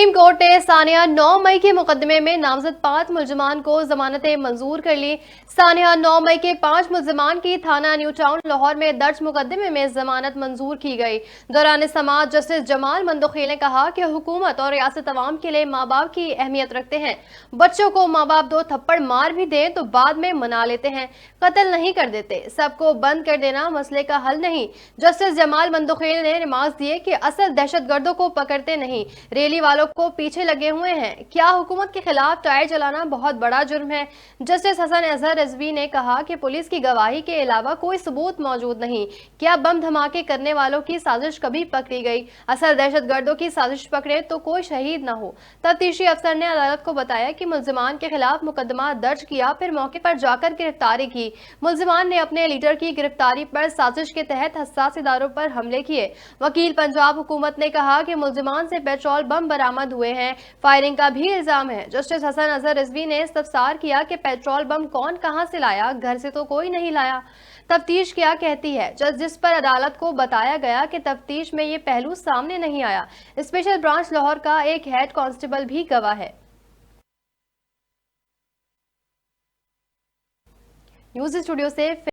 Supreme court ने सानिया 9 मई के मुकदमे में नामजद 5 मुलजमान को जमानतें मंजूर कर ली। सानिया 9 मई के 5 मुलजमान की थाना न्यू टाउन लाहौर में दर्ज मुकदमे में जमानत मंजूर की गई। दौरान समाअत जस्टिस जमाल मंदोखिल ने कहा कि हुकूमत और रियासत अवाम के लिए माँ बाप की अहमियत रखते हैं। बच्चों को माँ बाप 2 थप्पड़ मार भी दें तो बाद में मना लेते हैं, कत्ल नहीं कर देते। सबको बंद कर देना मसले का हल नहीं। जस्टिस जमाल मंदोखिल ने रिमार्क दिए कि असल दहशतगर्दों को पकड़ते नहीं, रैली वालों को पीछे लगे हुए हैं। क्या हुकूमत के खिलाफ टायर जलाना बहुत बड़ा जुर्म है? जस्टिस हसन अजहर रिजवी ने कहा कि पुलिस की गवाही के अलावा कोई सबूत मौजूद नहीं। क्या बम धमाके करने वालों की साजिश कभी पकड़ी गई? असल दहशतगर्दों की साजिश पकड़े तो कोई शहीद न हो। तफ्तीशी अफसर ने अदालत को बताया कि मुलजिमान के खिलाफ मुकदमा दर्ज किया, फिर मौके पर जाकर गिरफ्तारी की। मुलजिमान ने अपने लीडर की गिरफ्तारी पर साजिश के तहत हसास इदारों पर हमले किए। वकील पंजाब हुकूमत ने कहा कि मुलजिमान से पेट्रोल बम बरामद हुए हैं, फायरिंग का भी इल्जाम है। जस्टिस हसन अजहर रिजवी ने इस्तफसार किया कि पेट्रोल बम कौन कहां से लाया, घर से तो कोई नहीं लाया। तफ्तीश क्या कहती है, जिस पर अदालत को बताया गया कि तफ्तीश में ये पहलू सामने नहीं आया। स्पेशल ब्रांच लाहौर का एक हेड कांस्टेबल भी गवाह है। न्यूज़ स्टूडियो से